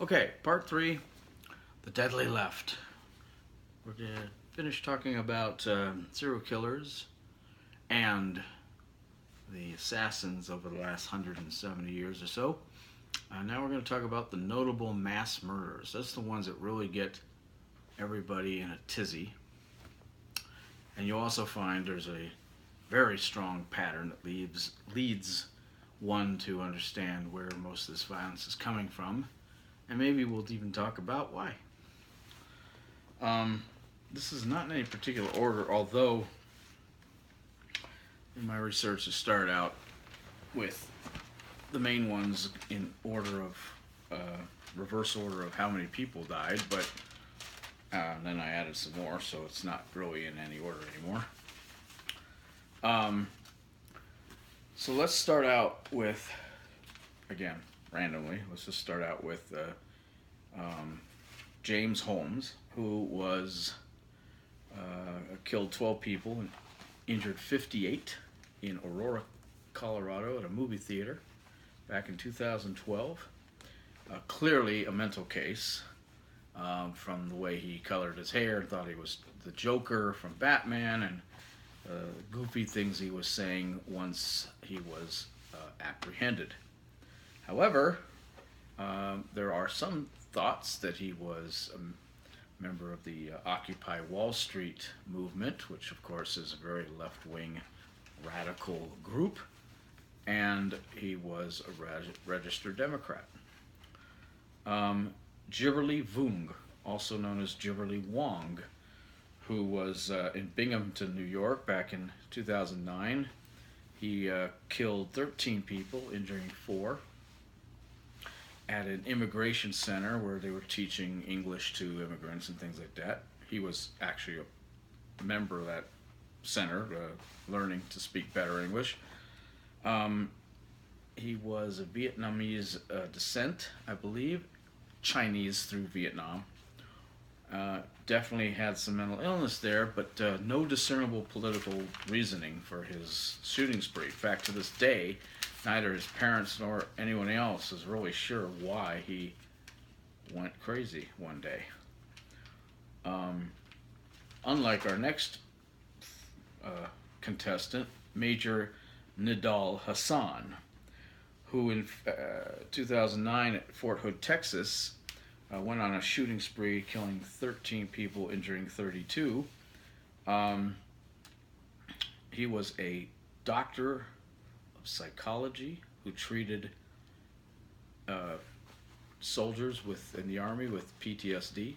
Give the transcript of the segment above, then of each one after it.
Okay, part three, the deadly left. We're going to finish talking about serial killers and the assassins over the last 170 years or so. Now we're going to talk about the notable mass murders. That's the ones that really get everybody in a tizzy. And you'll also find there's a very strong pattern that leads one to understand where most of this violence is coming from. And maybe we'll even talk about why. This is not in any particular order, although in my research I started out with the main ones in order of reverse order of how many people died, but then I added some more, so it's not really in any order anymore. So let's start out with, again, randomly, let's just start out with James Holmes, who was killed 12 people and injured 58 in Aurora, Colorado at a movie theater back in 2012. Clearly a mental case from the way he colored his hair and thought he was the Joker from Batman, and goofy things he was saying once he was apprehended. However, there are some thoughts that he was a member of the Occupy Wall Street movement, which of course is a very left-wing radical group, and he was a registered Democrat. Gibberly Vung, also known as Gibberly Wong, who was in Binghamton, New York back in 2009. He killed 13 people, injuring 4, at an immigration center where they were teaching English to immigrants and things like that. He was actually a member of that center, learning to speak better English. He was of Vietnamese descent, I believe, Chinese through Vietnam. Definitely had some mental illness there, but no discernible political reasoning for his shooting spree. In fact, to this day, neither his parents nor anyone else is really sure why he went crazy one day. Unlike our next contestant, Major Nidal Hassan, who in 2009 at Fort Hood, Texas, went on a shooting spree, killing 13 people, injuring 32. He was a doctor of psychology who treated soldiers in the army with PTSD.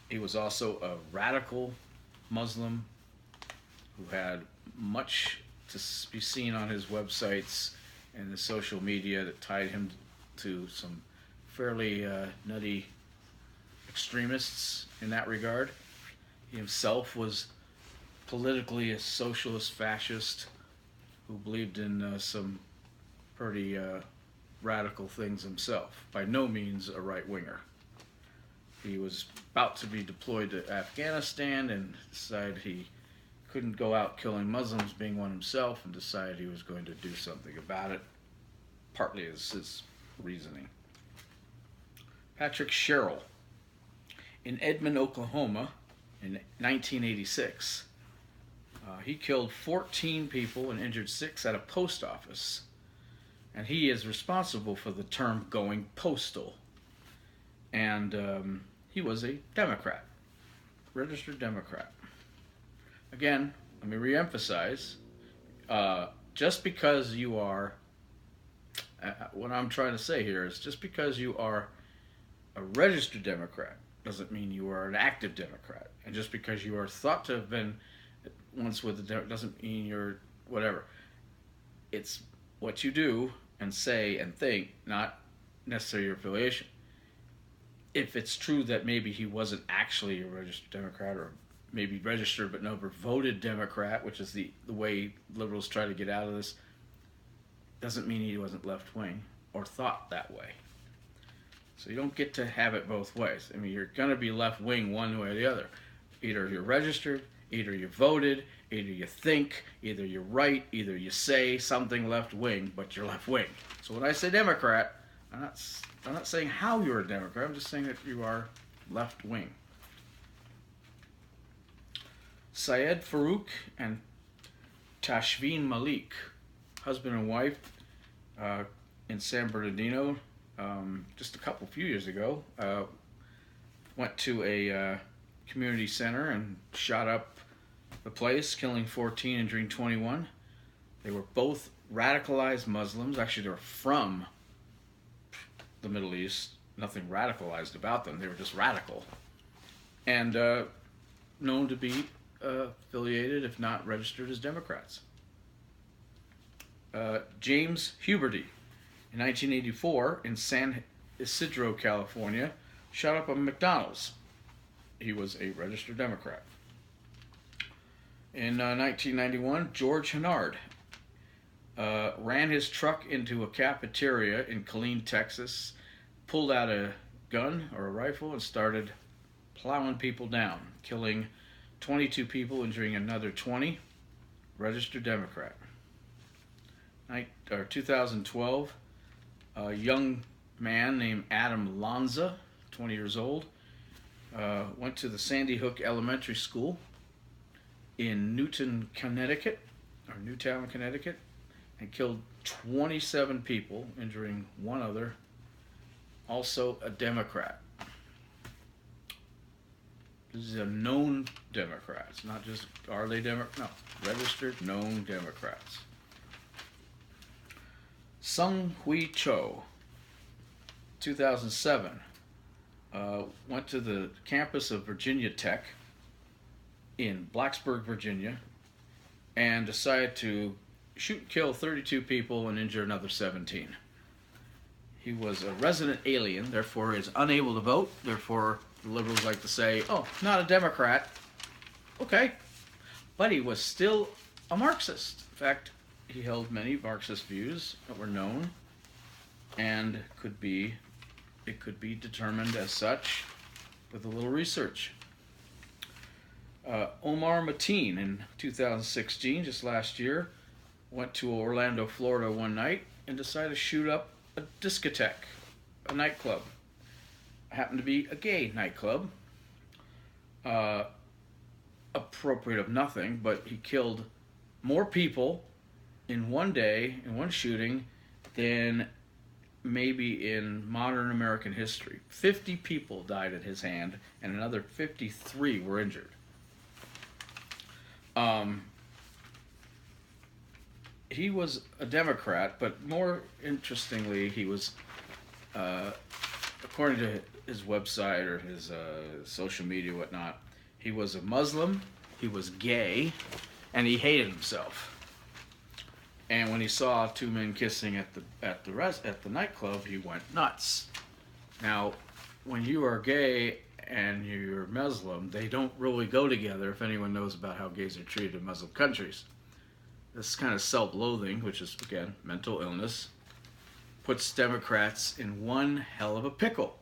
He was also a radical Muslim who had much to be seen on his websites and the social media that tied him to some fairly nutty extremists in that regard. He himself was politically a socialist fascist who believed in some pretty radical things himself. By no means a right-winger. He was about to be deployed to Afghanistan and decided he couldn't go out killing Muslims, being one himself, and decided he was going to do something about it, partly as his reasoning. Patrick Sherrill, in Edmond, Oklahoma, in 1986. He killed 14 people and injured 6 at a post office. And he is responsible for the term going postal. And he was a Democrat, registered Democrat. Again, let me reemphasize, just because you are, what I'm trying to say here is just because you are a registered Democrat doesn't mean you are an active Democrat. And just because you are thought to have been once with the Democrat doesn't mean you're whatever. It's what you do and say and think, not necessarily your affiliation. If it's true that maybe he wasn't actually a registered Democrat, or maybe registered but never voted Democrat, which is the way liberals try to get out of this, doesn't mean he wasn't left-wing or thought that way. So you don't get to have it both ways. I mean, you're going to be left-wing one way or the other. Either you're registered, either you voted, either you think, either you're right, either you say something left-wing, but you're left-wing. So when I say Democrat, I'm not saying how you're a Democrat. I'm just saying that you are left wing. Syed Farouk and Tashveen Malik, husband and wife, in San Bernardino, just a few years ago, went to a community center and shot up the place, killing 14, injuring 21. They were both radicalized Muslims. Actually, they were from the Middle East. Nothing radicalized about them. They were just radical. And known to be affiliated, if not registered, as Democrats. James Huberty, in 1984, in San Isidro, California, shot up a McDonald's. He was a registered Democrat. In 1991, George Hennard ran his truck into a cafeteria in Killeen, Texas, pulled out a gun or a rifle and started plowing people down, killing 22 people, injuring another 20. Registered Democrat. 2012, a young man named Adam Lanza, 20 years old, went to the Sandy Hook Elementary School in Newtown, Connecticut, and killed 27 people, injuring one other, also a Democrat. This is a known Democrats, not just are they Democrats? No, registered, known Democrats. Sung Hui Cho, 2007, went to the campus of Virginia Tech in Blacksburg, Virginia, and decided to shoot and kill 32 people and injure another 17. He was a resident alien, therefore is unable to vote. Therefore, the liberals like to say, oh, not a Democrat. Okay. But he was still a Marxist. In fact, he held many Marxist views that were known and it could be determined as such with a little research. Omar Mateen, in 2016, just last year, went to Orlando, Florida one night and decided to shoot up a discotheque, a nightclub. Happened to be a gay nightclub. Appropriate of nothing, but he killed more people in one day, in one shooting, than maybe in modern American history. 50 people died at his hand, and another 53 were injured. He was a Democrat, but more interestingly, he was, according to his website or his social media, whatnot, he was a Muslim, he was gay, and he hated himself. And when he saw two men kissing at the nightclub, he went nuts. Now, when you are gay and you're Muslim, they don't really go together. If anyone knows about how gays are treated in Muslim countries, this kind of self-loathing, which is again mental illness, puts Democrats in one hell of a pickle.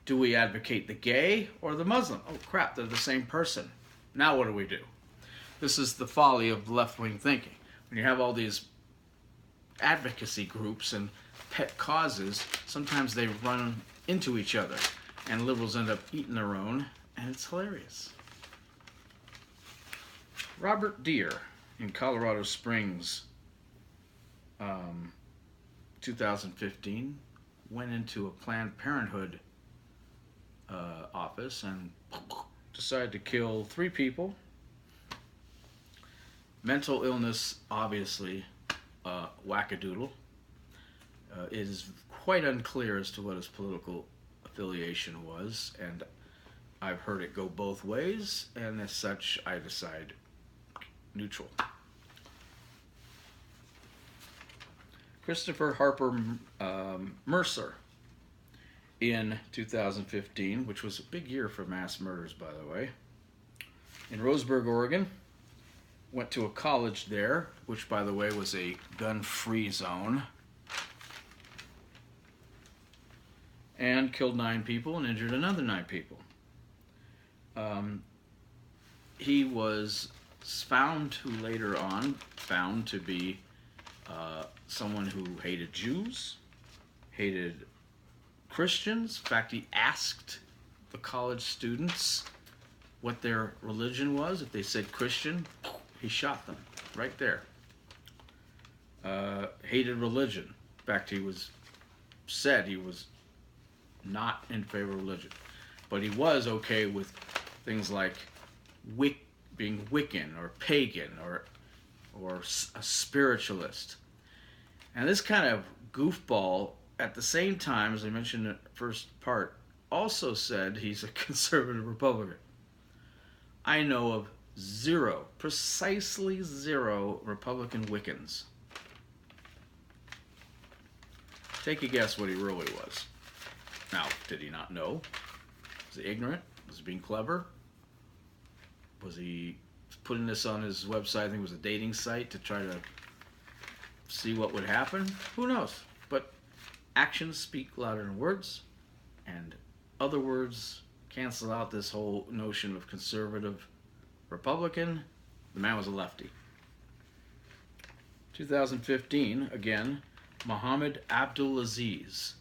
Do we advocate the gay or the Muslim? Oh crap, they're the same person. Now what do we do? This is the folly of left-wing thinking. When you have all these advocacy groups and pet causes, sometimes they run into each other, and liberals end up eating their own, and it's hilarious. Robert Deere in Colorado Springs, 2015, went into a Planned Parenthood office and decided to kill 3 people. Mental illness, obviously, wackadoodle. It is quite unclear as to what his political affiliation was, and I've heard it go both ways, and as such, I decide neutral. Christopher Harper Mercer, in 2015, which was a big year for mass murders, by the way, in Roseburg, Oregon. Went to a college there, which, by the way, was a gun-free zone, and killed 9 people and injured another 9 people. He was later on found to be someone who hated Jews, hated Christians. In fact, he asked the college students what their religion was. If they said Christian, he shot them right there. Hated religion. In fact, said he was not in favor of religion. But he was okay with things like being Wiccan or pagan or a spiritualist. And this kind of goofball, at the same time, as I mentioned in the first part, also said he's a conservative Republican. I know of precisely zero Republican Wiccans. Take a guess what he really was. Now, did he not know? Was he ignorant? Was he being clever? Was he putting this on his website? I think it was a dating site to try to see what would happen. Who knows? But actions speak louder than words, and other words cancel out this whole notion of conservative Republican. The man was a lefty. 2015, again, Muhammad Abdulaziz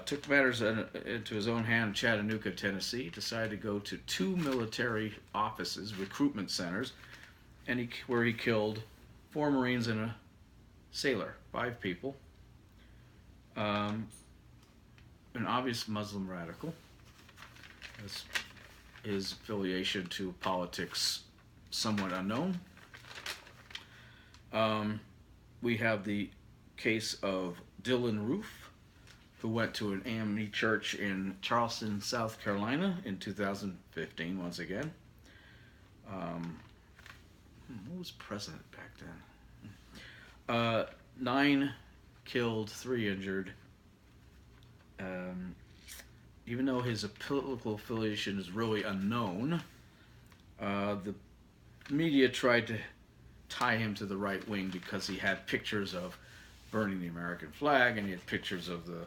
took matters into his own hand in Chattanooga, Tennessee, decided to go to 2 military offices, recruitment centers, and where he killed 4 Marines and a sailor, 5 people. An obvious Muslim radical. His affiliation to politics somewhat unknown. We have the case of Dylan Roof, who went to an AME church in Charleston, South Carolina in 2015, once again. Who was president back then? 9 killed, 3 injured. Even though his political affiliation is really unknown, the media tried to tie him to the right wing because he had pictures of burning the American flag, and he had pictures of the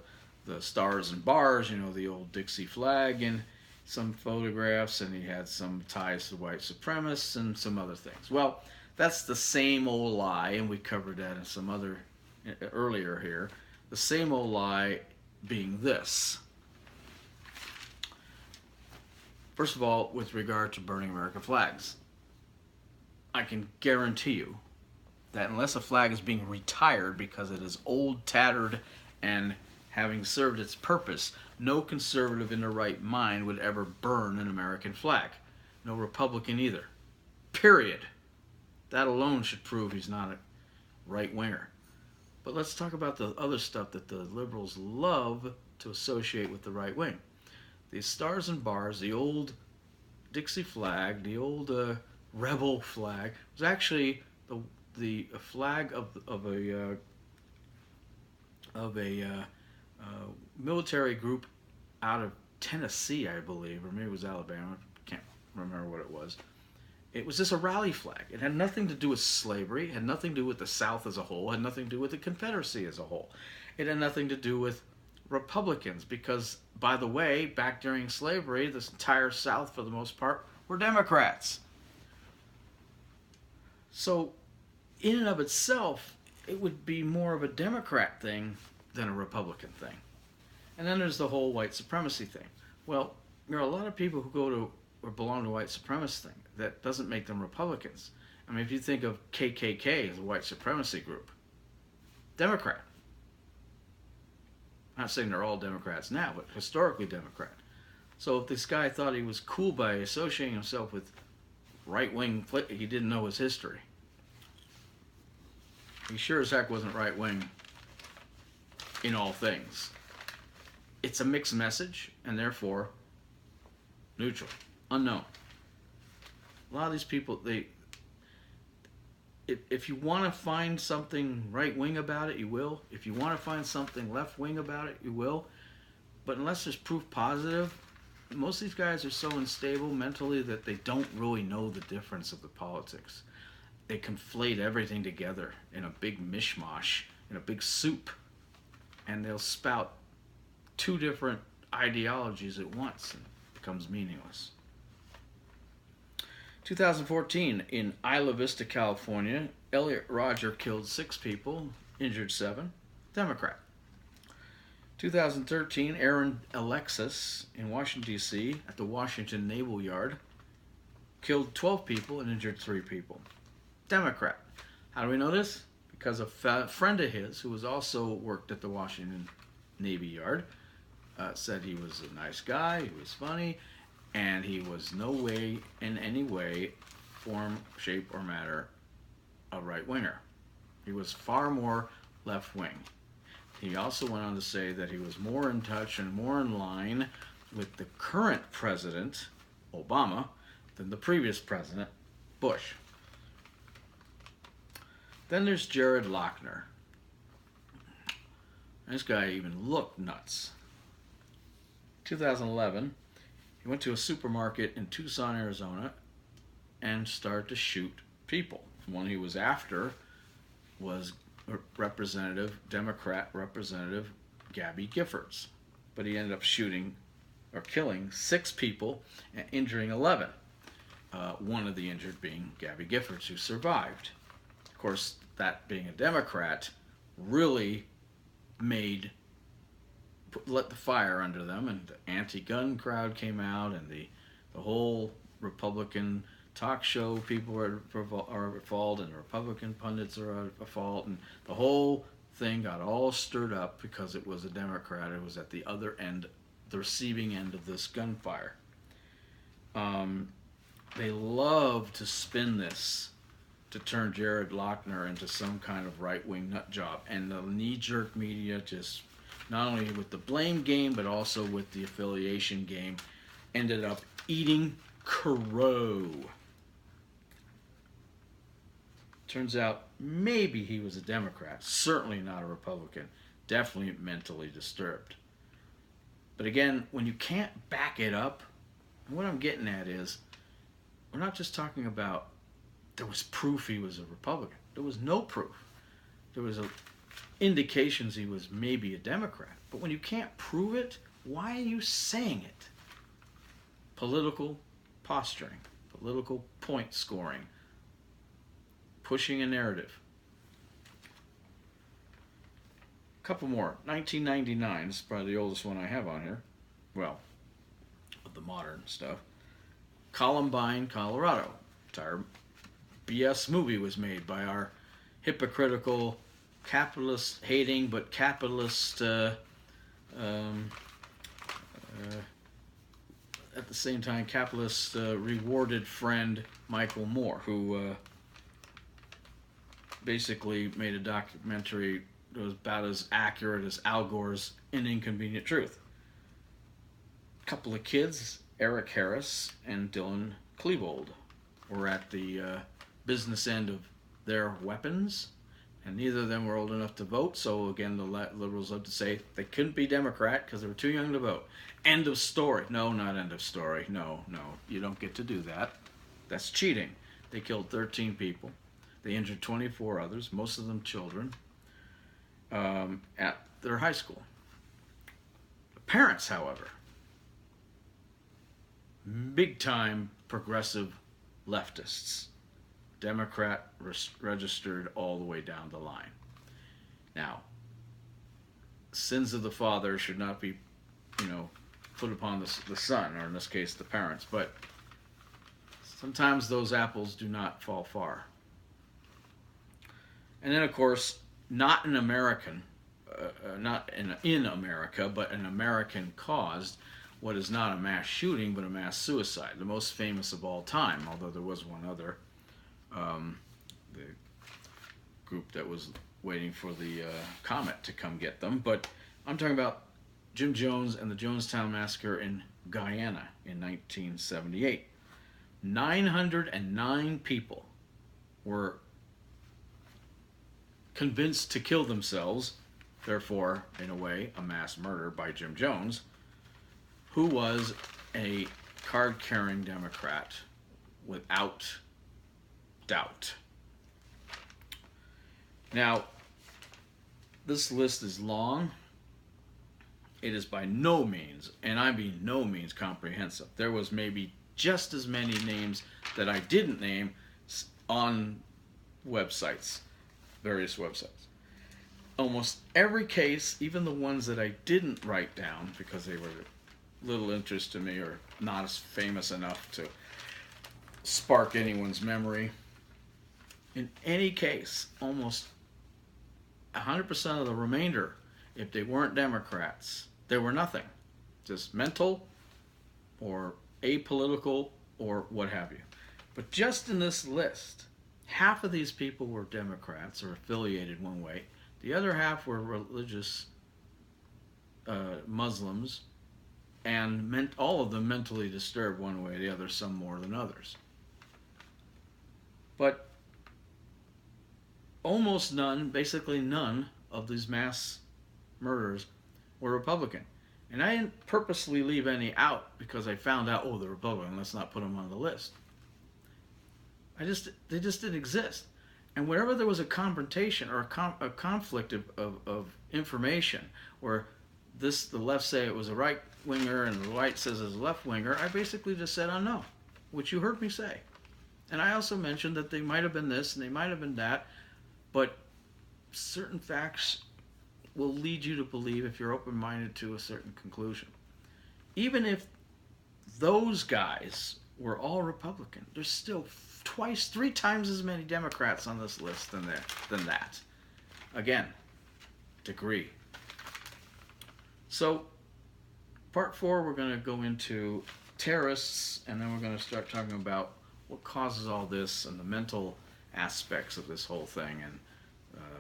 stars and bars, the old Dixie flag, and some photographs, and he had some ties to white supremacists and some other things. Well, that's the same old lie, and we covered that in some other earlier here. The same old lie being this. First of all, with regard to burning American flags, I can guarantee you that unless a flag is being retired because it is old, tattered, and having served its purpose, no conservative in their right mind would ever burn an American flag. No Republican either. Period. That alone should prove he's not a right-winger. But let's talk about the other stuff that the liberals love to associate with the right wing. These stars and bars, the old Dixie flag, the old rebel flag, was actually the flag of a military group out of Tennessee, I believe, or maybe it was Alabama. Can't remember what it was. It was just a rally flag. It had nothing to do with slavery. It had nothing to do with the South as a whole. It had nothing to do with the Confederacy as a whole. It had nothing to do with Republicans because, by the way, back during slavery, this entire South, for the most part, were Democrats. So, in and of itself, it would be more of a Democrat thing than a Republican thing. And then there's the whole white supremacy thing. Well, there are a lot of people who go to or belong to white supremacy thing. That doesn't make them Republicans. I mean, if you think of KKK as a white supremacy group, Democrat. I'm not saying they're all Democrats now, but historically Democrat. So if this guy thought he was cool by associating himself with right-wing, he didn't know his history. He sure as heck wasn't right-wing in all things. It's a mixed message, and therefore neutral, unknown. A lot of these people, if you want to find something right-wing about it, you will. If you want to find something left-wing about it, you will. But unless there's proof positive, most of these guys are so unstable mentally that they don't really know the difference of the politics. They conflate everything together in a big mishmash, in a big soup, and they'll spout 2 different ideologies at once, and it becomes meaningless. 2014, in Isla Vista, California, Elliot Rodger killed 6 people, injured 7, Democrat. 2013, Aaron Alexis in Washington, D.C., at the Washington Naval Yard, killed 12 people and injured 3 people. Democrat. How do we know this? Because a friend of his, who was also worked at the Washington Navy Yard, said he was a nice guy, he was funny, and he was no way, in any way, form, shape, or matter, a right-winger. He was far more left-wing. He also went on to say that he was more in touch and more in line with the current president, Obama, than the previous president, Bush. Then there's Jared Lochner. This guy even looked nuts. 2011, he went to a supermarket in Tucson, Arizona, and started to shoot people. The one he was after was Democrat Representative Gabby Giffords. But he ended up shooting or killing 6 people and injuring 11. One of the injured being Gabby Giffords, who survived. Of course, that being a Democrat really lit the fire under them, and the anti-gun crowd came out, and the whole Republican talk show people are at fault, and the Republican pundits are at fault, and the whole thing got all stirred up because it was a Democrat who was at the other end, the receiving end of this gunfire. They love to spin this to turn Jared Lochner into some kind of right-wing nut job, and the knee-jerk media just, not only with the blame game but also with the affiliation game, ended up eating crow. Turns out maybe he was a Democrat, certainly not a Republican, definitely mentally disturbed. But again, when you can't back it up, what I'm getting at is, we're not just talking about there was proof he was a Republican. There was no proof. There was indications he was maybe a Democrat. But when you can't prove it, why are you saying it? Political posturing, political point scoring, pushing a narrative. A couple more. 1999, this is probably the oldest one I have on here. Well, of the modern stuff. Columbine, Colorado. Entire BS movie was made by our hypocritical, capitalist-hating, but capitalist, at the same time, capitalist rewarded friend Michael Moore, who basically made a documentary that was about as accurate as Al Gore's An Inconvenient Truth. A couple of kids, Eric Harris and Dylan Klebold, were at the business end of their weapons, and neither of them were old enough to vote, so again, the liberals love to say they couldn't be Democrat because they were too young to vote. End of story. No, not end of story. No, you don't get to do that. That's cheating. They killed 13 people. They injured 24 others, most of them children, at their high school. The parents, however, big-time progressive leftists, Democrat registered all the way down the line. Now, sins of the father should not be, put upon the son, or in this case, the parents. But sometimes those apples do not fall far. And then, of course, not an American, not in America, but an American caused what is not a mass shooting, but a mass suicide, the most famous of all time, although there was one other, the group that was waiting for the comet to come get them. But I'm talking about Jim Jones and the Jonestown Massacre in Guyana in 1978. 909 people were convinced to kill themselves, therefore, in a way, a mass murder by Jim Jones, who was a card-carrying Democrat without doubt. Now, this list is long. It is by no means, and I mean no means, comprehensive. There was maybe just as many names that I didn't name on websites, various websites. almost every case, even the ones that I didn't write down because they were little interest to me or not as famous enough to spark anyone's memory, in any case, almost 100% of the remainder, if they weren't Democrats, they were nothing. Just mental or apolitical or what have you. But just in this list, half of these people were Democrats or affiliated one way. The other half were religious Muslims, and all of them mentally disturbed one way or the other, some more than others. But almost none, basically none, of these mass murders were Republican. And I didn't purposely leave any out because I found out, oh, they're Republican, let's not put them on the list. They just didn't exist. And wherever there was a confrontation or a conflict of information, where the left say it was a right winger and the right says it's a left winger, I basically just said, oh no, which you heard me say. And I also mentioned that they might have been this and they might have been that, but certain facts will lead you to believe, if you're open-minded, to a certain conclusion. Even if those guys were all Republican, there's still twice, 3 times as many Democrats on this list than that. Again, degree. So, part 4, we're going to go into terrorists, and then we're going to start talking about what causes all this and the mental aspects of this whole thing and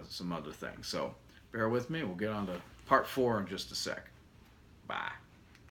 some other things. So, bear with me. We'll get on to part 4 in just a sec. Bye.